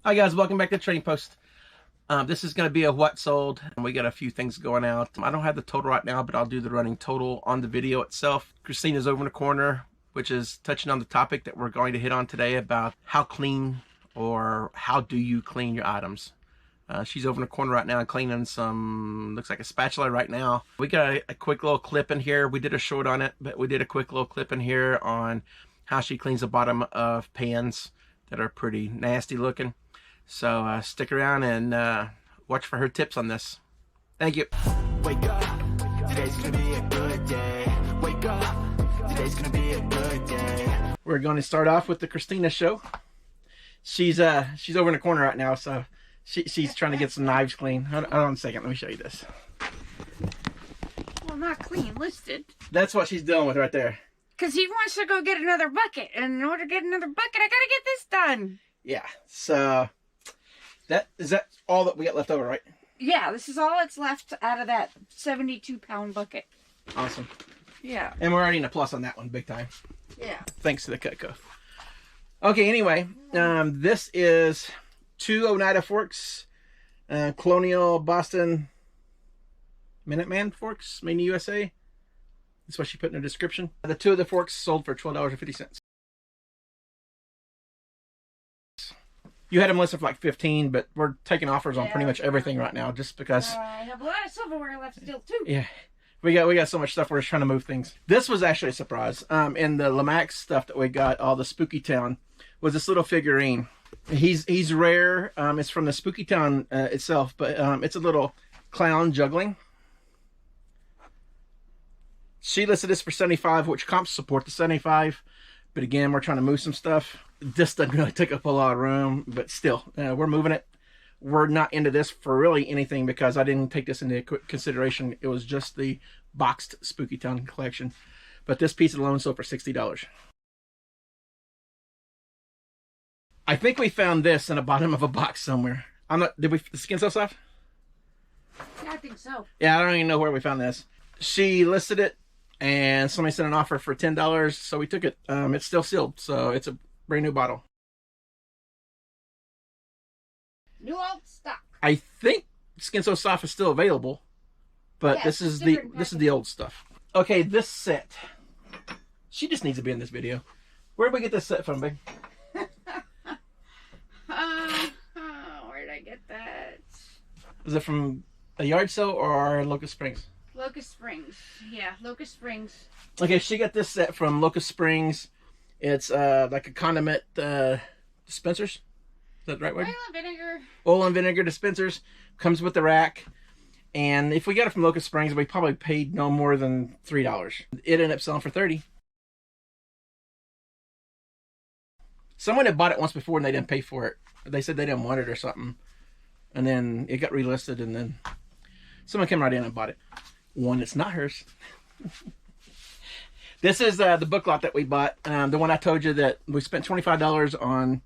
Hi guys, welcome back to Trading Post. This is going to be a what sold, and we got a few things going out. I don't have the total right now, but I'll do the running total on the video itself. Christina's over in the corner, which is touching on the topic that we're going to hit on today about how clean or how do you clean your items. She's over in the corner right now cleaning some, looks like a spatula right now. We got a quick little clip in here. We did a short on it, but we did a quick little clip in here on how she cleans the bottom of pans that are pretty nasty looking. So stick around and watch for her tips on this. Thank you. Wake up, today's gonna be a good day. Wake up, today's gonna be a good day. We're going to start off with the Christina show. She's over in the corner right now, so she's trying to get some knives clean. Hold on a second, let me show you this. Well, not clean, listed. That's what she's dealing with right there. Because he wants to go get another bucket, and in order to get another bucket, I gotta get this done. Yeah, so is that all that we got left over, right? Yeah, this is all that's left out of that 72-pound bucket. Awesome. Yeah. And we're already in a plus on that one, big time. Yeah. Thanks to the Cutco. Okay, anyway, this is two Oneida forks, Colonial Boston Minuteman forks, made in the USA. That's what she put in her description. The two of the forks sold for $12.50. You had them listed for like $15, but we're taking offers on pretty much everything right now, just because. I have a lot of silverware left still too. Yeah, we got so much stuff. We're just trying to move things. This was actually a surprise. In the Lamax stuff that we got, all the Spooky Town, was this little figurine. He's rare. It's from the Spooky Town itself, but it's a little clown juggling. She listed this for $75, which comps support the $75. But again, we're trying to move some stuff. This doesn't really take up a lot of room, but still, we're moving it. We're not into this for really anything because I didn't take this into consideration. It was just the boxed Spooky Town collection. But this piece alone sold for $60. I think we found this in the bottom of a box somewhere. Did the skin so soft? Yeah, I think so. Yeah, I don't even know where we found this. She listed it, and somebody sent an offer for $10, so we took it. It's still sealed, so it's a brand new bottle. New old stock. I think Skin So Soft is still available, but Yeah, this is the old stuff. Okay, this set. She just needs to be in this video. Where did we get this set from, babe? Where did I get that? Is it from a yard sale or Locust Springs? Locust Springs. Yeah, Locust Springs. Okay, she got this set from Locust Springs. It's like a condiment dispensers. Is that the right word? Oil and vinegar. Oil and vinegar dispensers. Comes with the rack. And if we got it from Locust Springs, we probably paid no more than $3. It ended up selling for $30. Someone had bought it once before and they didn't pay for it. They said they didn't want it or something. And then it got relisted, and then someone came right in and bought it. One that's not hers. This is the book lot that we bought. The one I told you that we spent $25 on.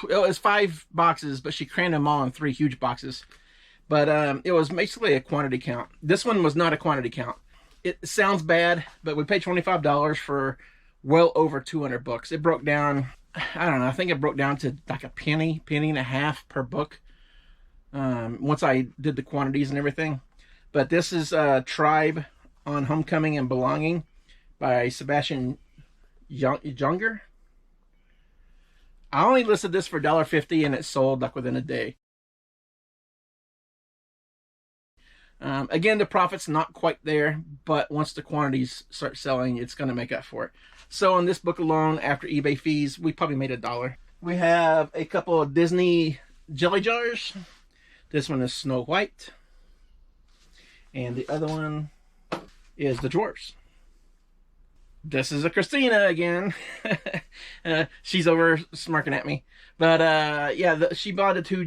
It was 5 boxes, but she crammed them all in 3 huge boxes. But it was basically a quantity count. This one was not a quantity count. It sounds bad, but we paid $25 for well over 200 books. It broke down, I don't know, I think it broke down to like a penny and a half per book. Once I did the quantities and everything. But this is Tribe on Homecoming and Belonging by Sebastian Junger. I only listed this for $1.50 and it sold like within a day. Again, the profit's not quite there, but once the quantities start selling, it's going to make up for it. So on this book alone, after eBay fees, we probably made $1. We have a couple of Disney jelly jars. This one is Snow White. And the other one is the drawers. This is a Christina again. She's over smirking at me. But yeah, she bought the 2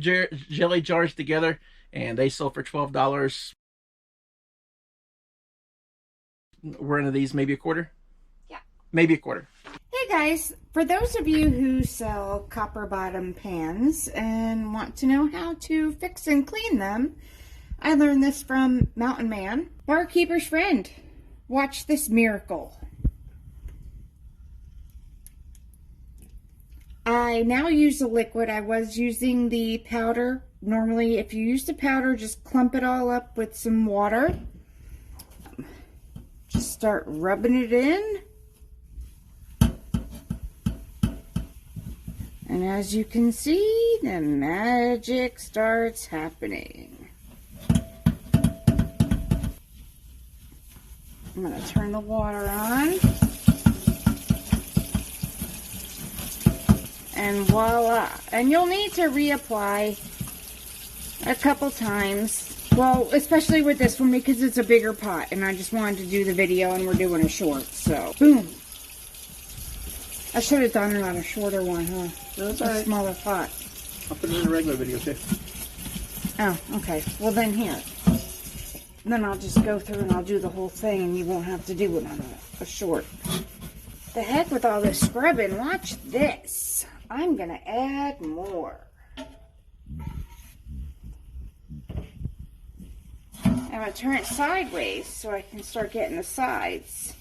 jelly jars together, and they sold for $12. We're into these maybe a quarter? Yeah. Maybe a quarter. Hey guys, for those of you who sell copper bottom pans and want to know how to fix and clean them, I learned this from Mountain Man, Barkeeper's Friend. Watch this miracle. I now use the liquid. I was using the powder. Normally, if you use the powder, just clump it all up with some water. Just start rubbing it in. And as you can see, the magic starts happening. I'm going to turn the water on. And voila. And you'll need to reapply a couple times. Well, especially with this one because it's a bigger pot. And I just wanted to do the video and we're doing a short. So, boom. I should have done it on a shorter one, huh? That's a right. smaller pot. I'll put it in a regular video too. Oh, okay. Well, then here. Then I'll just go through and I'll do the whole thing and you won't have to do it on a short. The heck with all this scrubbing. Watch this. I'm going to add more. I'm going to turn it sideways so I can start getting the sides.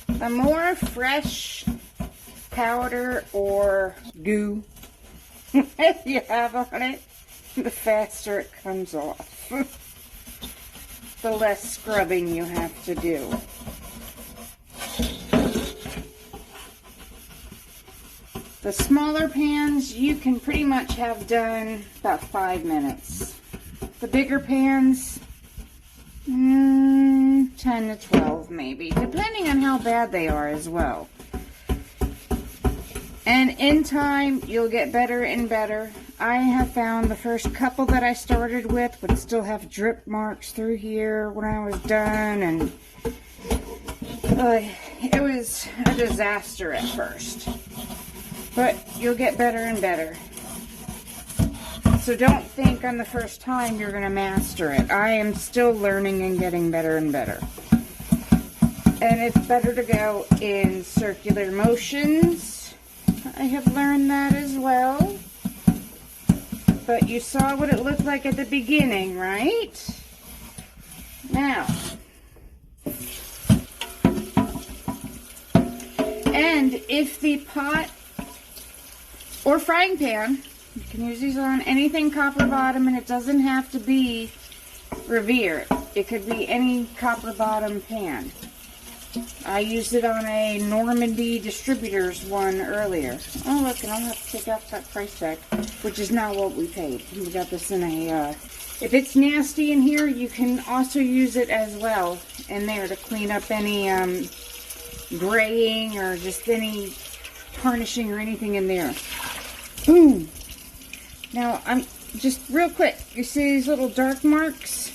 The more fresh powder or goo you have on it, the faster it comes off. The less scrubbing you have to do. The smaller pans you can pretty much have done about 5 minutes. The bigger pans, 10 to 12 maybe, depending on how bad they are as well. And in time, you'll get better and better. I have found the first couple that I started with would still have drip marks through here when I was done, and it was a disaster at first. But you'll get better and better. So don't think on the first time you're going to master it. I am still learning and getting better and better. And it's better to go in circular motions. I have learned that as well. But you saw what it looked like at the beginning, right? Now. And if the pot or frying pan, you can use these on anything copper bottom, and it doesn't have to be Revere. It could be any copper bottom pan. I used it on a Normandy Distributors one earlier. Oh, look, and I'll have to take out that price tag, which is not what we paid. We got this in a, if it's nasty in here, you can also use it as well in there to clean up any graying or just any tarnishing or anything in there. Boom. Now, I'm just real quick. You see these little dark marks?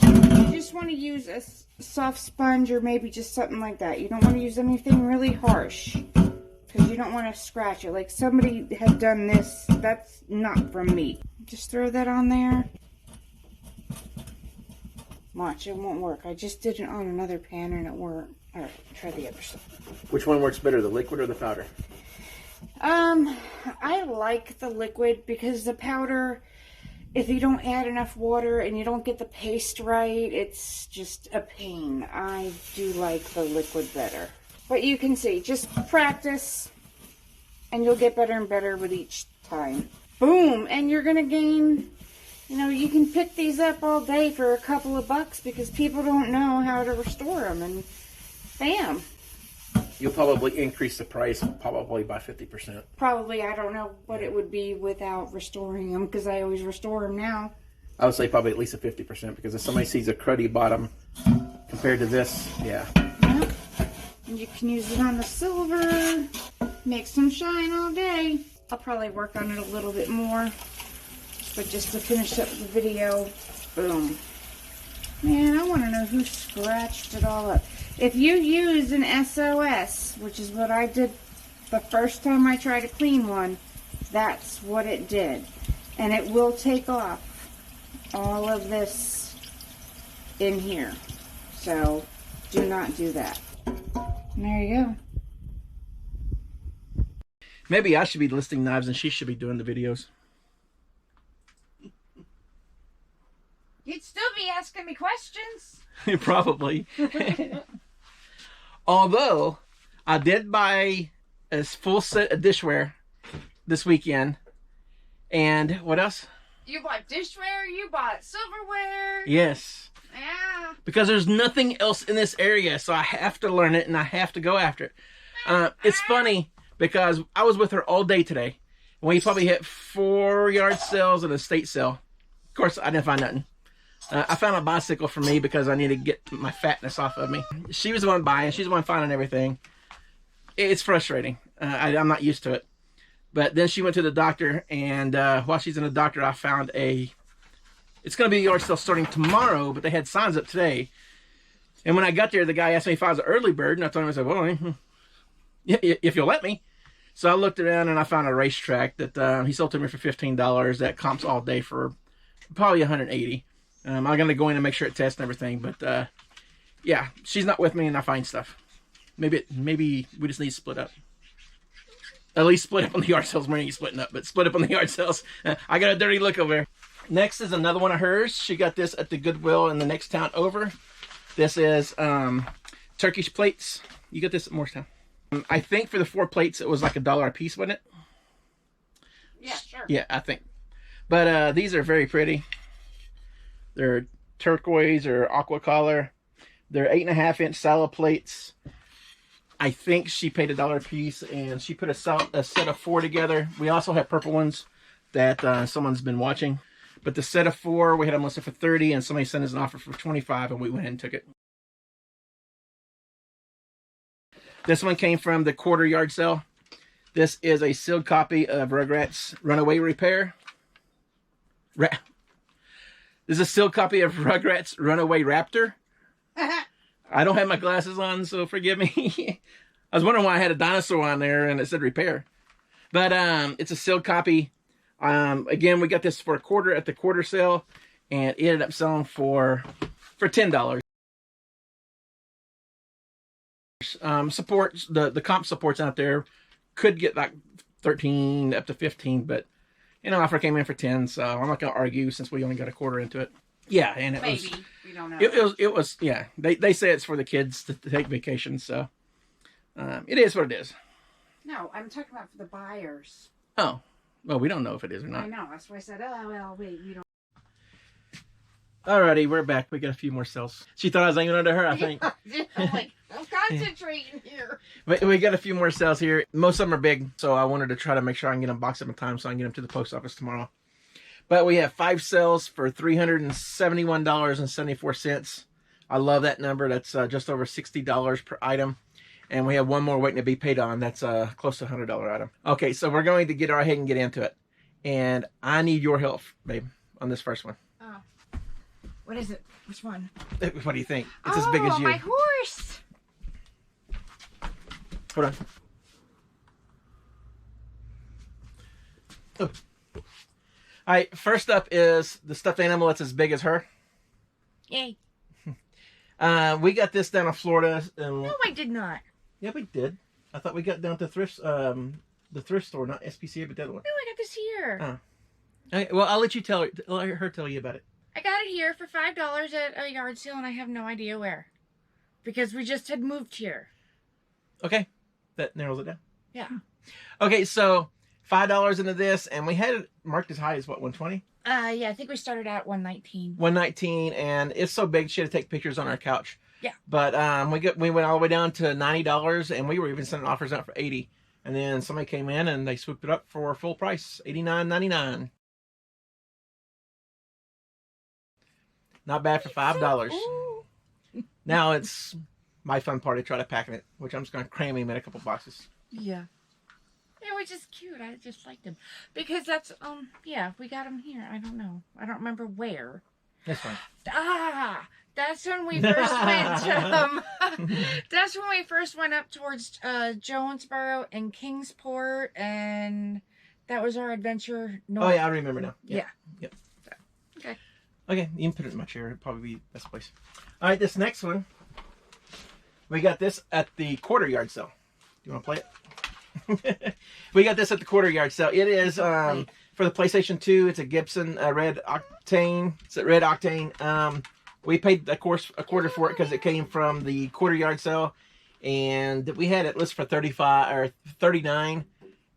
You just want to use a soft sponge or maybe just something like that. You don't want to use anything really harsh because you don't want to scratch it. Like somebody had done this. That's not from me. Just throw that on there. Watch, it won't work. I just did it on another pan and it worked. Alright, try the other side. Which one works better, the liquid or the powder? I like the liquid because the powder, if you don't add enough water and you don't get the paste right, it's just a pain. I do like the liquid better. But you can see, just practice and you'll get better and better with each time. Boom! And you're gonna gain, you know, you can pick these up all day for a couple of bucks because people don't know how to restore them, and bam! You'll probably increase the price probably by 50%. Probably, I don't know what it would be without restoring them because I always restore them now. I would say probably at least a 50% because if somebody sees a cruddy bottom compared to this, yeah. Yep. And you can use it on the silver, make some shine all day. I'll probably work on it a little bit more, but just to finish up the video, boom. Man, I want to know who scratched it all up. If you use an SOS, which is what I did the first time I tried to clean one, that's what it did. And it will take off all of this in here. So, do not do that. And there you go. Maybe I should be listing knives and she should be doing the videos. be asking me questions. Probably. Although, I did buy a full set of dishware this weekend. And what else? You bought dishware, you bought silverware. Yes. Yeah. Because there's nothing else in this area, so I have to learn it and I have to go after it. It's funny because I was with her all day today. We probably hit 4 yard sales and a state sale. Of course, I didn't find nothing. I found a bicycle for me because I need to get my fatness off of me. She was the one buying. She's the one finding everything. It's frustrating. I'm not used to it. But then she went to the doctor, and while she's in the doctor, I found it's going to be a yard sale starting tomorrow, but they had signs up today. And when I got there, the guy asked me if I was an early bird, and I told him, I said, well, if you'll let me. So I looked around, and I found a racetrack that he sold to me for $15 that comps all day for probably $180. I'm going to go in and make sure it tests and everything, but yeah, she's not with me, and I find stuff. Maybe we just need to split up. At least split up on the yard sales. We ain't splitting up, but split up on the yard sales. I got a dirty look over there. Next is another one of hers. She got this at the Goodwill in the next town over. This is Turkish plates. You got this at Morristown. I think for the 4 plates, it was like $1 a piece, wasn't it? Yeah, sure. Yeah, I think. But these are very pretty. They're turquoise or aqua color. They're 8.5-inch salad plates. I think she paid $1 a piece, and she put a set of 4 together. We also have purple ones that someone's been watching. But the set of 4, we had them listed for $30, and somebody sent us an offer for $25, and we went ahead and took it. This one came from the quarter yard sale. This is a sealed copy of Rugrats Runaway Repair. This is a sealed copy of Rugrats Runaway Raptor. I don't have my glasses on, so forgive me. I was wondering why I had a dinosaur on there and it said repair. But it's a sealed copy. Again, we got this for a quarter at the quarter sale, and it ended up selling for $10. Support the comp supports out there could get like 13 up to 15, but offer came in for 10, so I'm not gonna argue since we only got a quarter into it. Yeah, and Maybe. We don't know. It was yeah. They say it's for the kids to take vacations, so it is what it is. No, I'm talking about for the buyers. Oh, well, we don't know if it is or not. I know. That's why I said, oh, well, wait, we don't. Alrighty, we're back. We got a few more sales. She thought I was aiming under her, I think. I'm like, I'm concentrating here. We got a few more sales here. Most of them are big, so I wanted to try to make sure I can get them boxed up in time so I can get them to the post office tomorrow. But we have 5 sales for $371.74. I love that number. That's just over $60 per item. And we have one more waiting to be paid on. That's close to a $100 item. Okay, so we're going to get right ahead and get into it. And I need your help, babe, on this first one. Oh. What is it? Which one? What do you think? It's as big as you. Oh, my horse. Hold on. Oh. All right, first up is the stuffed animal that's as big as her. Yay. We got this down in Florida. No, I did not. Yeah, we did. I thought we got down to the thrift store, not SPCA, but the other one. No, I got this here. Oh. Okay, well, I'll let her tell you about it. I got it here for $5 at a yard sale, and I have no idea where. Because we just had moved here. Okay. That narrows it down. Yeah. Okay, so $5 into this, and we had it marked as high as what, 120? Yeah, I think we started at 119. 119, and it's so big she had to take pictures on our couch. Yeah. But we went all the way down to $90, and we were even sending offers out for $80. And then somebody came in and they swooped it up for full price, $89.99. Not bad for $5. Now it's my fun part to try to pack it, which I'm just going to cram him in a couple boxes. Yeah. They were just cute. I just liked them. Because that's, yeah, we got them here. I don't know. I don't remember where. That's fine. That's when we first went, that's when we first went up towards, Jonesboro and Kingsport, and that was our adventure north. Oh, yeah, I remember now. Yeah. Yep. Okay. Okay, you can put it in my chair. It'd probably be the best place. All right, this next one, we got this at the quarter yard sale. Do you want to play it? We got this at the quarter yard sale. It is for the PlayStation 2. It's a Gibson Red Octane. It's a Red Octane. We paid, of course, a quarter for it because it came from the quarter yard sale, and we had it listed for 35 or 39.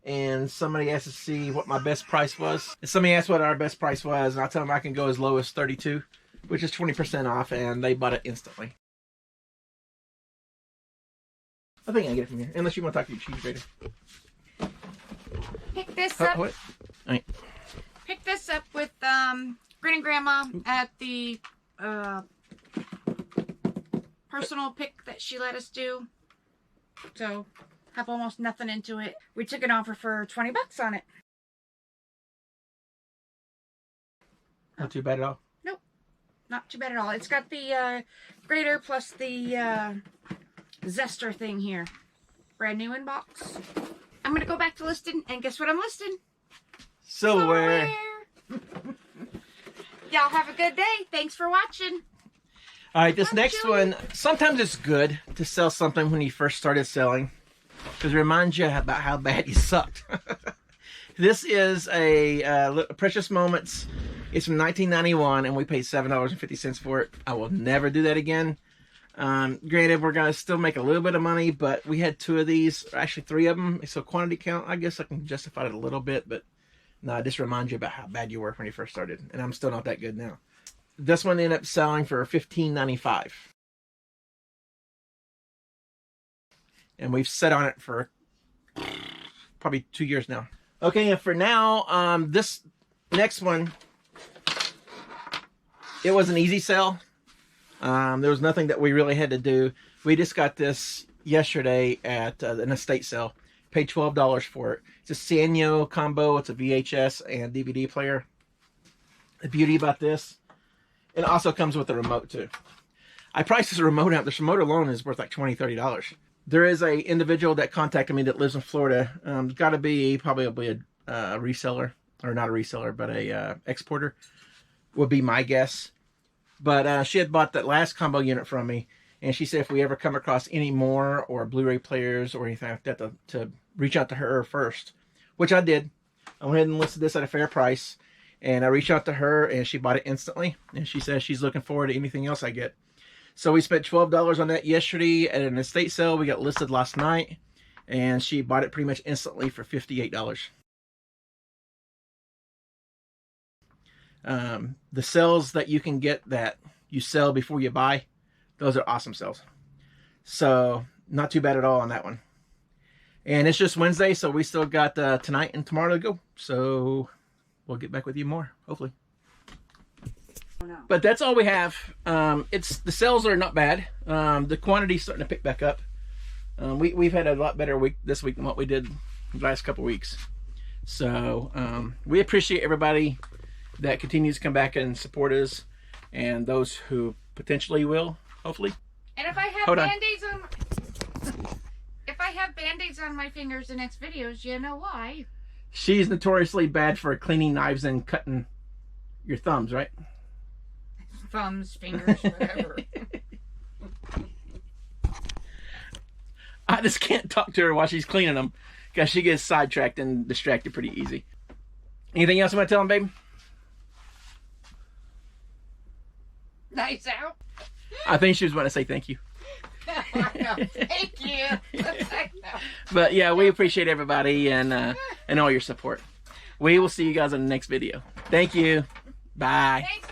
And somebody asked to see what my best price was. And somebody asked what our best price was, and I tell them I can go as low as 32, which is 20% off, and they bought it instantly. I think I can get it from here, unless you want to talk to your cheese grater. Pick this up. What? All right. Pick this up with Granny and Grandma at the personal pick that she let us do. So, have almost nothing into it. We took an offer for 20 bucks on it. Not too bad at all. Nope. Not too bad at all. It's got the grater plus the zester thing here. Brand new in box. I'm going to go back to listing, and guess what I'm listing? Silverware. Y'all have a good day. Thanks for watching. All right, this next one, sometimes it's good to sell something when you first started selling, because it reminds you about how bad you sucked. This is a Precious Moments. It's from 1991, and we paid $7.50 for it. I will never do that again. Granted, we're going to still make a little bit of money, but we had 2 of these, actually 3 of them. So quantity count, I guess I can justify it a little bit, but no, it just reminds you about how bad you were when you first started. And I'm still not that good now. This one ended up selling for $15.95. And we've sat on it for probably 2 years now. Okay, and for now, this next one, it was an easy sell. There was nothing that we really had to do. We just got this yesterday at an estate sale. Paid $12 for it. It's a Sanyo combo. It's a VHS and DVD player. The beauty about this, it also comes with a remote too. I priced this remote out. This remote alone is worth like $20, $30. There is a individual that contacted me that lives in Florida. Got to be probably a reseller, or not a reseller, but a exporter would be my guess. But she had bought that last combo unit from me, and she said if we ever come across any more or Blu-ray players or anything like that, to reach out to her first, which I did. I went ahead and listed this at a fair price, and I reached out to her, and she bought it instantly. And she says she's looking forward to anything else I get. So we spent $12 on that yesterday at an estate sale. We got listed last night, and she bought it pretty much instantly for $58. The sales that you can get that you sell before you buy, those are awesome sales. So not too bad at all on that one. And it's just Wednesday, so we still got tonight and tomorrow to go. So we'll get back with you more, hopefully. But that's all we have. The sales are not bad. The quantity's starting to pick back up. We've had a lot better week this week than what we did the last couple weeks. So we appreciate everybody that continues to come back and support us, and those who potentially will, hopefully. And if I have band-aids on if I have band-aids on my fingers in next videos, you know why. She's notoriously bad for cleaning knives and cutting your thumbs, right? Thumbs, fingers, whatever. I just can't talk to her while she's cleaning them because she gets sidetracked and distracted pretty easy. Anything else you want to tell them, babe? Nice out. I think she was going to say thank you. Thank you. But yeah, we appreciate everybody and all your support. We will see you guys in the next video. Thank you. Bye. Thanks.